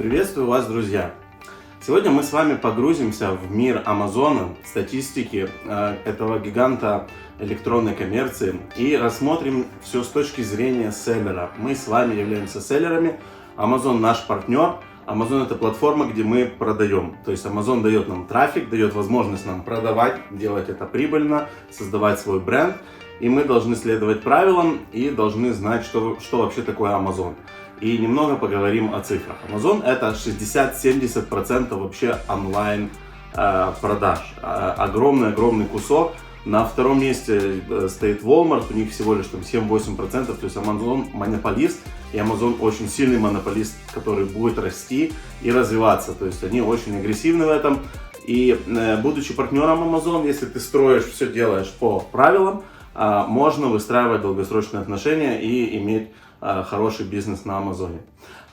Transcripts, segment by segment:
Приветствую вас, друзья! Сегодня мы с вами погрузимся в мир Амазона, статистики этого гиганта электронной коммерции и рассмотрим все с точки зрения селлера. Мы с вами являемся селлерами, Amazon наш партнер, Amazon это платформа, где мы продаем. То есть Amazon дает нам трафик, дает возможность нам продавать, делать это прибыльно, создавать свой бренд. И мы должны следовать правилам и должны знать, что вообще такое Amazon. И немного поговорим о цифрах. Amazon это 60-70% вообще онлайн продаж. Огромный кусок. На втором месте стоит Walmart, у них всего лишь там 7-8%. То есть Amazon монополист, и Amazon очень сильный монополист, который будет расти и развиваться. То есть они очень агрессивны в этом. И будучи партнером Amazon, если ты строишь, все делаешь по правилам, можно выстраивать долгосрочные отношения и иметь хороший бизнес на Амазоне.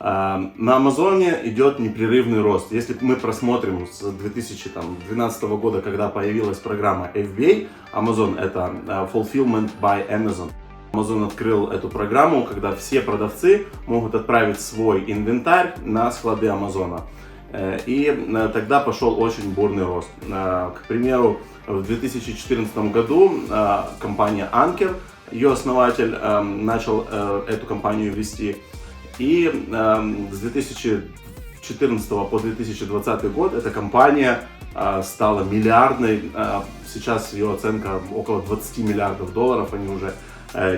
На Амазоне идет непрерывный рост. Если мы просмотрим с 2012 года, когда появилась программа FBA, Amazon это Fulfillment by Amazon. Amazon открыл эту программу, когда все продавцы могут отправить свой инвентарь на склады Амазона. И тогда пошел очень бурный рост. К примеру, в 2014 году компания Anker, ее основатель, начал эту компанию вести. И с 2014 по 2020 год эта компания стала миллиардной. Сейчас ее оценка около 20 миллиардов долларов. Они уже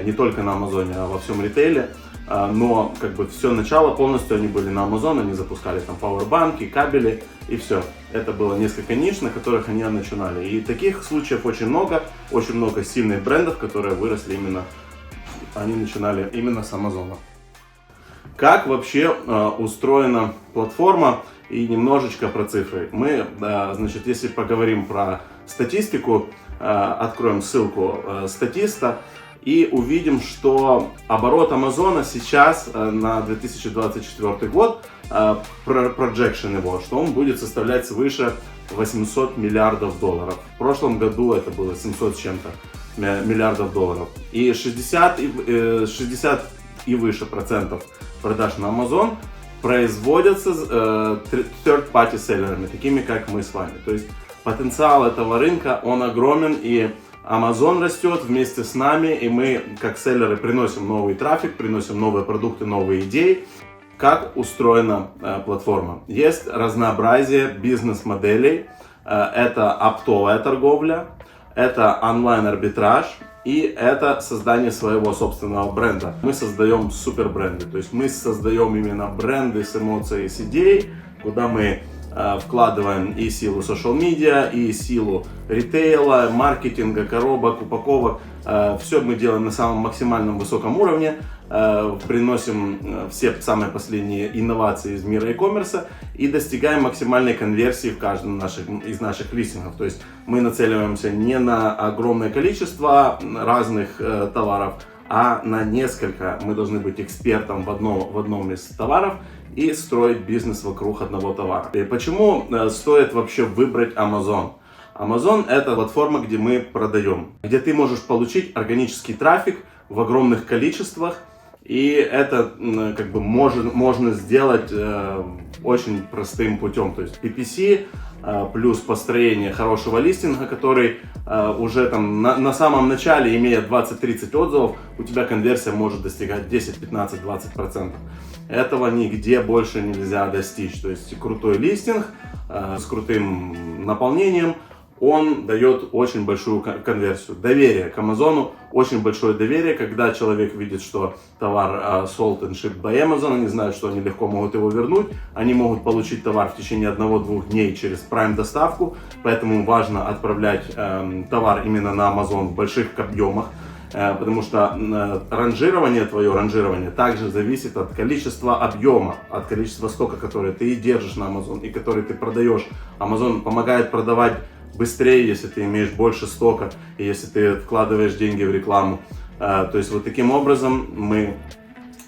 не только на Амазоне, а во всем ритейле. Но как бы все начало полностью они были на Amazon, они запускали там пауэрбанки, кабели и все. Это было несколько ниш, на которых они начинали. И таких случаев очень много сильных брендов, которые выросли они начинали именно с Амазона. Как вообще устроена платформа и немножечко про цифры. Мы, значит, если поговорим про статистику, откроем ссылку статиста, и увидим, что оборот Амазона сейчас на 2024 год, projection его, что он будет составлять свыше 800 миллиардов долларов. В прошлом году это было 700 с чем-то миллиардов долларов. И 60 и выше процентов продаж на Amazon производятся third-party селлерами, такими как мы с вами. То есть потенциал этого рынка, он огромен, и Amazon растет вместе с нами, и мы, как селлеры, приносим новый трафик, приносим новые продукты, новые идеи. Как устроена платформа? Есть разнообразие бизнес-моделей. Это оптовая торговля, это онлайн-арбитраж и это создание своего собственного бренда. Мы создаем супербренды, то есть мы создаем именно бренды с эмоцией, с идеей, куда мы вкладываем и силу social media, и силу ритейла, маркетинга, коробок, упаковок. Все мы делаем на самом максимальном высоком уровне, приносим все самые последние инновации из мира e-commerce и достигаем максимальной конверсии в каждом из наших листингов. То есть мы нацеливаемся не на огромное количество разных товаров, а на несколько. Мы должны быть экспертом в одном из товаров и строить бизнес вокруг одного товара. И почему стоит вообще выбрать Amazon? Amazon это платформа, где мы продаем, где ты можешь получить органический трафик в огромных количествах, и это как бы можно сделать очень простым путем. То есть PPC плюс построение хорошего листинга, который уже там на самом начале, имея 20-30 отзывов, у тебя конверсия может достигать 10, 15, 20%. Этого нигде больше нельзя достичь. То есть крутой листинг с крутым наполнением, он дает очень большую конверсию. Доверие к Амазону, очень большое доверие, когда человек видит, что товар sold and shipped by Amazon, они знают, что они легко могут его вернуть, они могут получить товар в течение 1-2 дней через Prime доставку, поэтому важно отправлять товар именно на Amazon в больших объемах, потому что твое ранжирование также зависит от количества объема, от количества стока, который ты держишь на Amazon и который ты продаешь. Amazon помогает продавать быстрее, если ты имеешь больше стока и если ты вкладываешь деньги в рекламу. То есть вот таким образом мы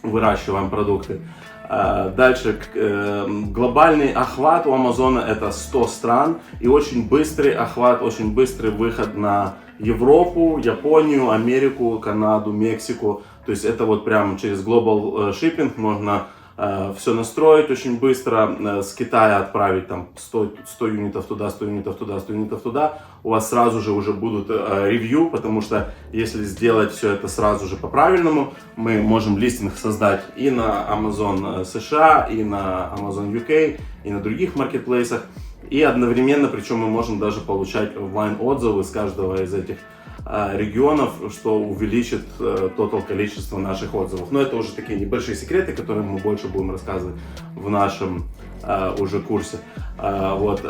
выращиваем продукты. Дальше, глобальный охват у Амазона это 100 стран и очень быстрый охват, очень быстрый выход на Европу, Японию, Америку, Канаду, Мексику. То есть это вот прямо через Global Shipping можно все настроить очень быстро, с Китая отправить там 100 юнитов туда, 100 юнитов туда, 100 юнитов туда, у вас сразу же уже будут ревью, потому что если сделать все это сразу же по-правильному, мы можем листинг создать и на Amazon США, и на Amazon UK, и на других маркетплейсах, и одновременно, причем мы можем даже получать онлайн-отзывы с каждого из этих регионов, что увеличит тотал количество наших отзывов. Но это уже такие небольшие секреты, которые мы больше будем рассказывать в нашем уже курсе. Вот.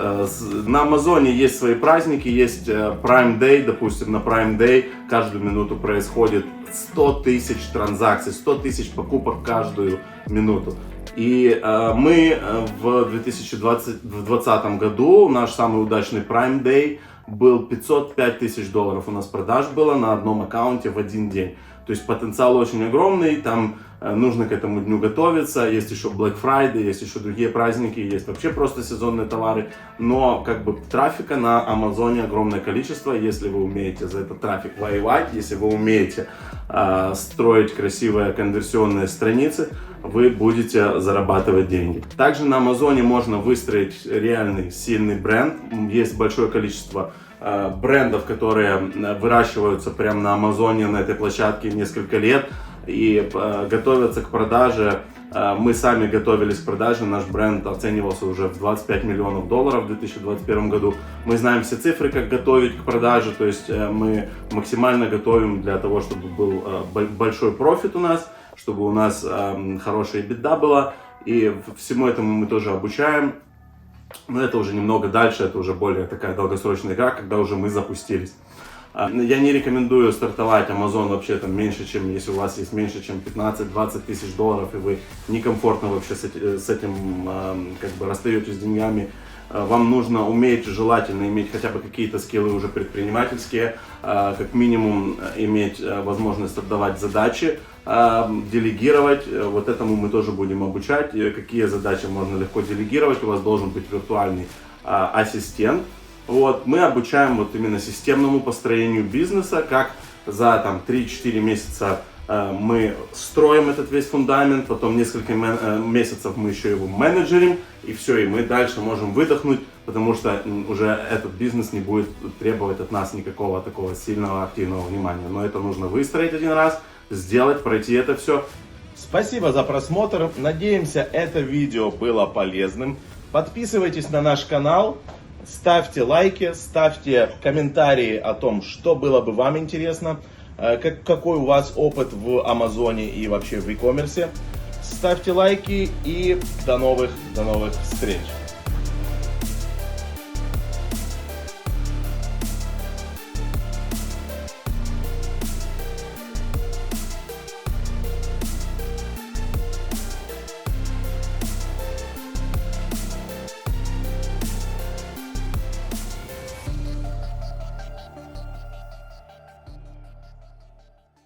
На Амазоне есть свои праздники, есть Prime Day, допустим, на Prime Day каждую минуту происходит 100 тысяч транзакций, 100 тысяч покупок каждую минуту. И мы в 2020 году, наш самый удачный Prime Day, был $505 тысяч у нас продаж было на одном аккаунте в один день. То есть потенциал очень огромный, там нужно к этому дню готовиться, есть еще Black Friday, есть еще другие праздники, есть вообще просто сезонные товары, но как бы трафика на Амазоне огромное количество, если вы умеете за этот трафик воевать, если вы умеете строить красивые конверсионные страницы, вы будете зарабатывать деньги. Также на Амазоне можно выстроить реальный сильный бренд, есть большое количество брендов, которые выращиваются прямо на Амазоне, на этой площадке несколько лет и готовятся к продаже. Мы сами готовились к продаже, наш бренд оценивался уже в $25 миллионов в 2021 году. Мы знаем все цифры, как готовить к продаже, то есть мы максимально готовим для того, чтобы был большой профит у нас, чтобы у нас хорошая EBITDA была, и всему этому мы тоже обучаем. Но это уже немного дальше, это уже более такая долгосрочная игра, когда уже мы запустились. Я не рекомендую стартовать Amazon вообще там меньше, чем, если у вас есть меньше, чем 15-20 тысяч долларов, и вы некомфортно вообще с этим как бы расстаетесь с деньгами. Вам нужно уметь, желательно иметь хотя бы какие-то скиллы уже предпринимательские, как минимум иметь возможность отдавать задачи, делегировать. Вот этому мы тоже будем обучать, какие задачи можно легко делегировать. У вас должен быть виртуальный ассистент. Вот, мы обучаем вот именно системному построению бизнеса, как за там 3-4 месяца мы строим этот весь фундамент, потом несколько месяцев мы еще его менеджерим, и все, и мы дальше можем выдохнуть, потому что уже этот бизнес не будет требовать от нас никакого такого сильного активного внимания. Но это нужно выстроить один раз, сделать, пройти это все. Спасибо за просмотр, надеемся, это видео было полезным. Подписывайтесь на наш канал, ставьте лайки, ставьте комментарии о том, что было бы вам интересно, какой у вас опыт в Амазоне и вообще в e-commerce. Ставьте лайки и до новых встреч!